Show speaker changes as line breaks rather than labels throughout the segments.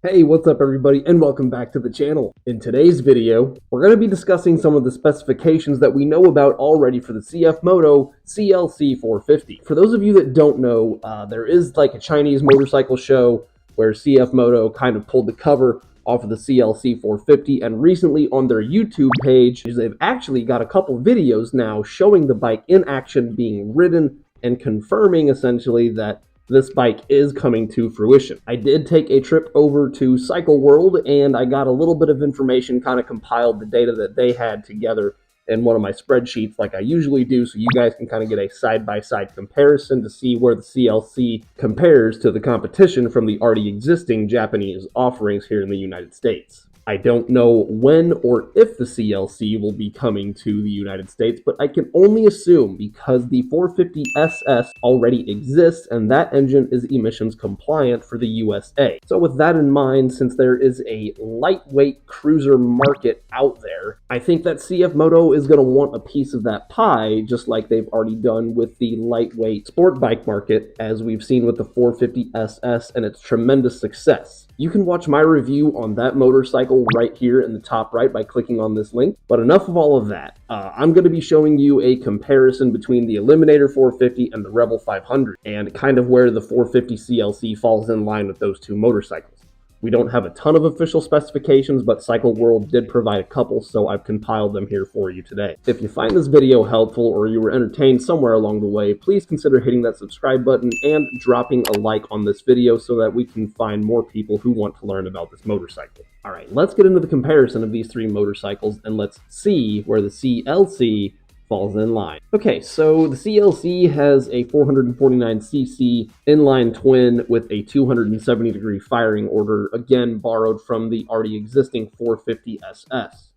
Hey, what's up everybody, and welcome back to the channel. In today's video, we're going to be discussing some of the specifications that we know about already for the Cfmoto CLC 450. For those of you that don't know, there is like a Chinese motorcycle show where Cfmoto kind of pulled the cover off of the CLC 450, and recently on their YouTube page, they've actually got a couple videos now showing the bike in action being ridden and confirming essentially that this bike is coming to fruition. I did take a trip over to Cycle World and I got a little bit of information, kind of compiled the data that they had together in one of my spreadsheets like I usually do, so you guys can kind of get a side-by-side comparison to see where the CLC compares to the competition from the already existing Japanese offerings here in the United States. I don't know when or if the CLC will be coming to the United States, but I can only assume because the 450 SS already exists and that engine is emissions compliant for the USA. So with that in mind, since there is a lightweight cruiser market out there, I think that Cfmoto is going to want a piece of that pie, just like they've already done with the lightweight sport bike market, as we've seen with the 450 SS and its tremendous success. You can watch my review on that motorcycle right here in the top right by clicking on this link. But enough of all of that. I'm going to be showing you a comparison between the Eliminator 450 and the Rebel 500, and kind of where the 450 CLC falls in line with those two motorcycles. We don't have a ton of official specifications, but Cycle World did provide a couple, so I've compiled them here for you today. If you find this video helpful or you were entertained somewhere along the way, please consider hitting that subscribe button and dropping a like on this video so that we can find more people who want to learn about this motorcycle. Alright, let's get into the comparison of these three motorcycles and let's see where the CLC falls in line. Okay, so the CLC has a 449cc inline twin with a 270-degree firing order, again borrowed from the already existing 450 SS.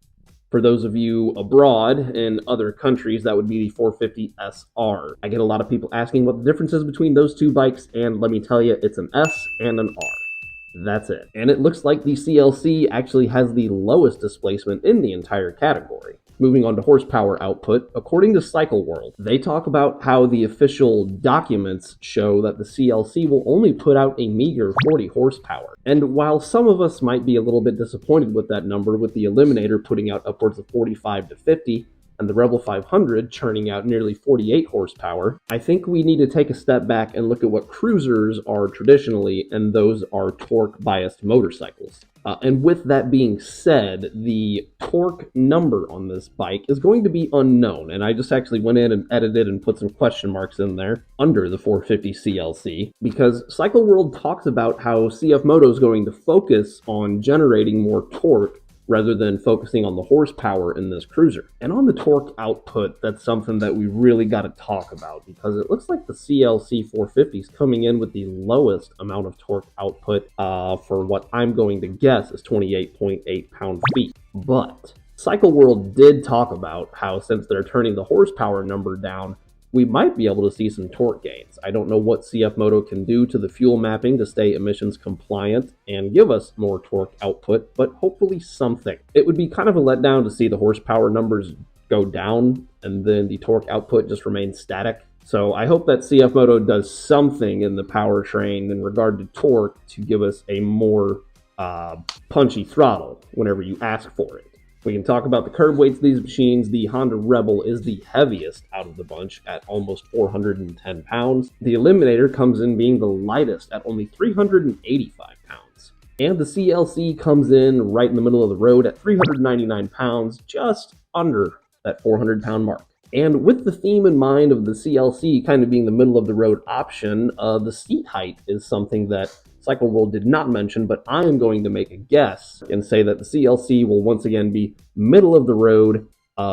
For those of you abroad in other countries, that would be the 450 SR. I get a lot of people asking what the difference is between those two bikes, and let me tell you, it's an S and an R. That's it. And it looks like the CLC actually has the lowest displacement in the entire category. Moving on to horsepower output, according to Cycle World, they talk about how the official documents show that the CLC will only put out a meager 40 horsepower. And while some of us might be a little bit disappointed with that number, with the Eliminator putting out upwards of 45 to 50, and the Rebel 500 churning out nearly 48 horsepower, I think we need to take a step back and look at what cruisers are traditionally, and those are torque-biased motorcycles. And with that being said, the torque number on this bike is going to be unknown, and I just actually went in and edited and put some question marks in there under the 450 CLC, because Cycle World talks about how Cfmoto is going to focus on generating more torque rather than focusing on the horsepower in this cruiser. And on the torque output, that's something that we really got to talk about, because it looks like the CLC 450 is coming in with the lowest amount of torque output for what I'm going to guess is 28.8 pound-feet. But Cycle World did talk about how, since they're turning the horsepower number down, we might be able to see some torque gains. I don't know what Cfmoto can do to the fuel mapping to stay emissions compliant and give us more torque output, but hopefully something. It would be kind of a letdown to see the horsepower numbers go down and then the torque output just remains static. So I hope that Cfmoto does something in the powertrain in regard to torque to give us a more punchy throttle whenever you ask for it. We can talk about the curb weights of these machines. The Honda Rebel is the heaviest out of the bunch at almost 410 pounds. The Eliminator comes in being the lightest at only 385 pounds. And the CLC comes in right in the middle of the road at 399 pounds, just under that 400-pound mark. And with the theme in mind of the CLC kind of being the middle of the road option, the seat height is something that Cycle World did not mention, but I am going to make a guess and say that the CLC will once again be middle of the road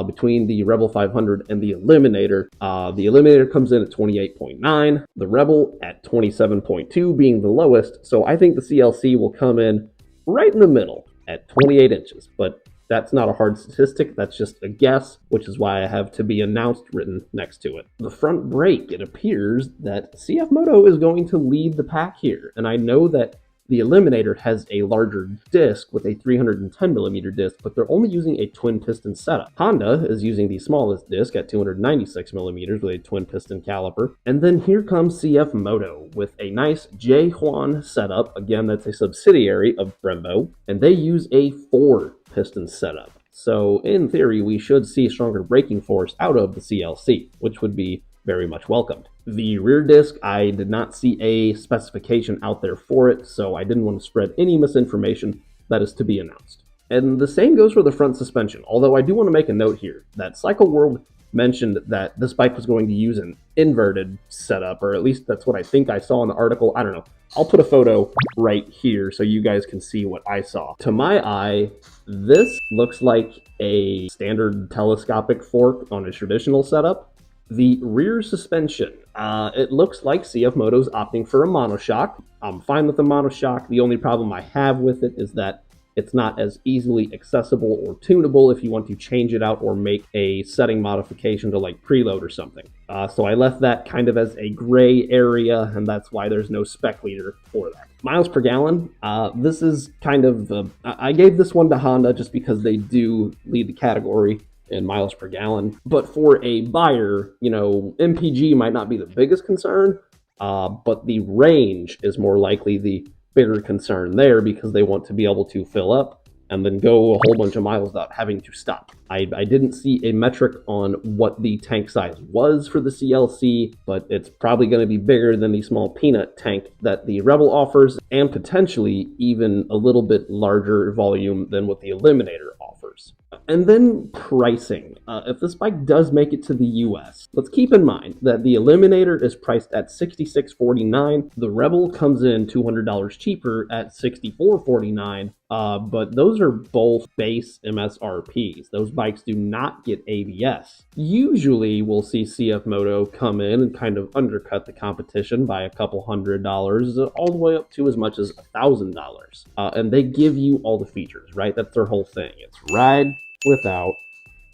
between the Rebel 500 and the Eliminator. The Eliminator comes in at 28.9, the Rebel at 27.2 being the lowest, so I think the CLC will come in right in the middle at 28 inches, but that's not a hard statistic, that's just a guess, which is why I have to be announced written next to it. The front brake, it appears that Cfmoto is going to lead the pack here, and I know that The Eliminator has a larger disc with a 310mm disc, but they're only using a twin piston setup. Honda is using the smallest disc at 296mm with a twin piston caliper. And then here comes Cfmoto with a nice J-Juan setup. Again, that's a subsidiary of Brembo, and they use a 4-piston setup. So in theory, we should see stronger braking force out of the CLC, which would be very much welcomed. The rear disc, I did not see a specification out there for it, so I didn't want to spread any misinformation that is to be announced. And the same goes for the front suspension, although I do want to make a note here that Cycle World mentioned that this bike was going to use an inverted setup, or at least that's what I think I saw in the article. I don't know. I'll put a photo right here so you guys can see what I saw. To my eye, this looks like a standard telescopic fork on a traditional setup. The rear suspension, it looks like Cfmoto's opting for a monoshock. I'm fine with the monoshock. The only problem I have with it is that it's not as easily accessible or tunable if you want to change it out or make a setting modification to like preload or something. So I left that kind of as a gray area, and that's why there's no spec leader for that. Miles per gallon, this is kind of, I gave this one to Honda just because they do lead the category in miles per gallon. But for a buyer, you know, MPG might not be the biggest concern, but the range is more likely the bigger concern there because they want to be able to fill up and then go a whole bunch of miles without having to stop. I didn't see a metric on what the tank size was for the CLC, but it's probably going to be bigger than the small peanut tank that the Rebel offers, and potentially even a little bit larger volume than what the Eliminator offers. And then pricing. If this bike does make it to the US, let's keep in mind that the Eliminator is priced at $66.49. The Rebel comes in $200 cheaper at $64.49. But those are both base MSRPs. Those bikes do not get ABS. Usually we'll see Cfmoto come in and kind of undercut the competition by a couple $100, all the way up to as much as $1,000. And they give you all the features, right? That's their whole thing. It's ride without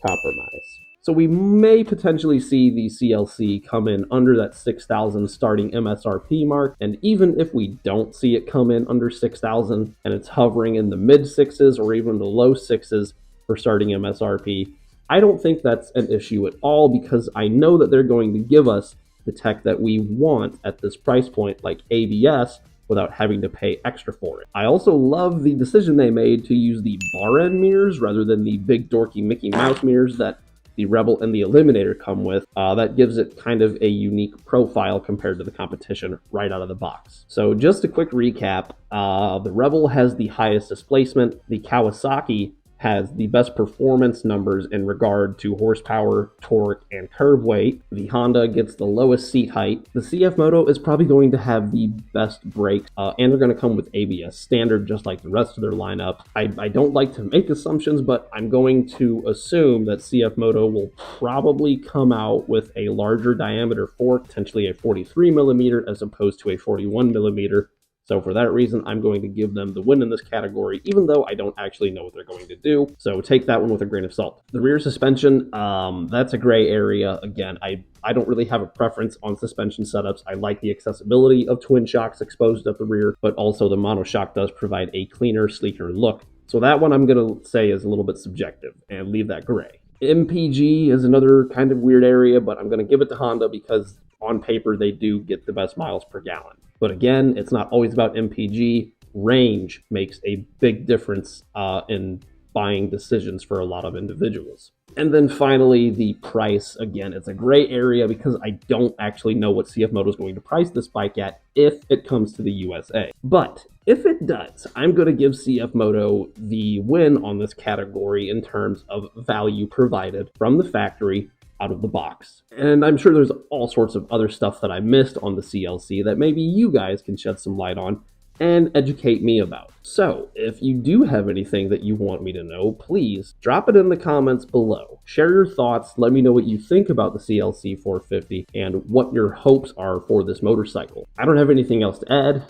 compromise. So we may potentially see the CLC come in under that 6,000 starting MSRP mark, and even if we don't see it come in under 6,000 and it's hovering in the mid sixes or even the low sixes for starting MSRP, I don't think that's an issue at all because I know that they're going to give us the tech that we want at this price point, like ABS, without having to pay extra for it. I also love the decision they made to use the bar end mirrors rather than the big dorky Mickey Mouse mirrors that the Rebel and the Eliminator come with. That gives it kind of a unique profile compared to the competition right out of the box. So just a quick recap, the Rebel has the highest displacement, the Kawasaki has the best performance numbers in regard to horsepower, torque, and curb weight. The Honda gets the lowest seat height. The Cfmoto is probably going to have the best brakes, and they're going to come with ABS standard just like the rest of their lineup. I don't like to make assumptions, but I'm going to assume that Cfmoto will probably come out with a larger diameter fork, potentially a 43mm as opposed to a 41mm. So for that reason, I'm going to give them the win in this category, even though I don't actually know what they're going to do. So take that one with a grain of salt. The rear suspension, that's a gray area. Again, I don't really have a preference on suspension setups. I like the accessibility of twin shocks exposed at the rear, but also the monoshock does provide a cleaner, sleeker look. So that one I'm going to say is a little bit subjective and leave that gray. MPG is another kind of weird area, but I'm going to give it to Honda because on paper they do get the best miles per gallon. But again, it's not always about MPG. Range makes a big difference in buying decisions for a lot of individuals. And then finally, the price. Again, it's a gray area because I don't actually know what Cfmoto is going to price this bike at if it comes to the USA. But if it does, I'm going to give Cfmoto the win on this category in terms of value provided from the factory out of the box. And I'm sure there's all sorts of other stuff that I missed on the CLC that maybe you guys can shed some light on and educate me about. So if you do have anything that you want me to know, please drop it in the comments below. Share your thoughts, let me know what you think about the CLC 450 and what your hopes are for this motorcycle. I don't have anything else to add.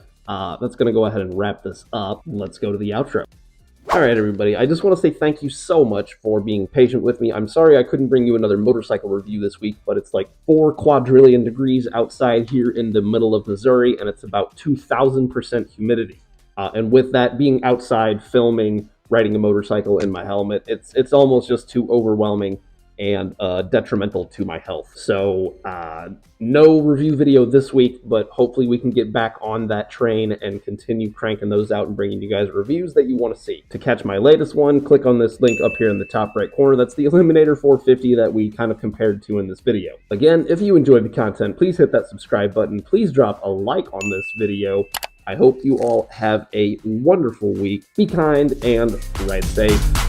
That's going to go ahead and wrap this up. Let's go to the outro. Alright everybody, I just want to say thank you so much for being patient with me. I'm sorry I couldn't bring you another motorcycle review this week, but it's like 4 quadrillion degrees outside here in the middle of Missouri, and it's about 2,000% humidity. And with that, being outside, filming, riding a motorcycle in my helmet, it's almost just too overwhelming and detrimental to my health. So no review video this week, but hopefully we can get back on that train and continue cranking those out and bringing you guys reviews that you want to see. To catch my latest one, click on this link up here in the top right corner. That's the Eliminator 450 that we kind of compared to in this video. Again, if you enjoyed the content, please hit that subscribe button. Please drop a like on this video. I hope you all have a wonderful week. Be kind and ride safe.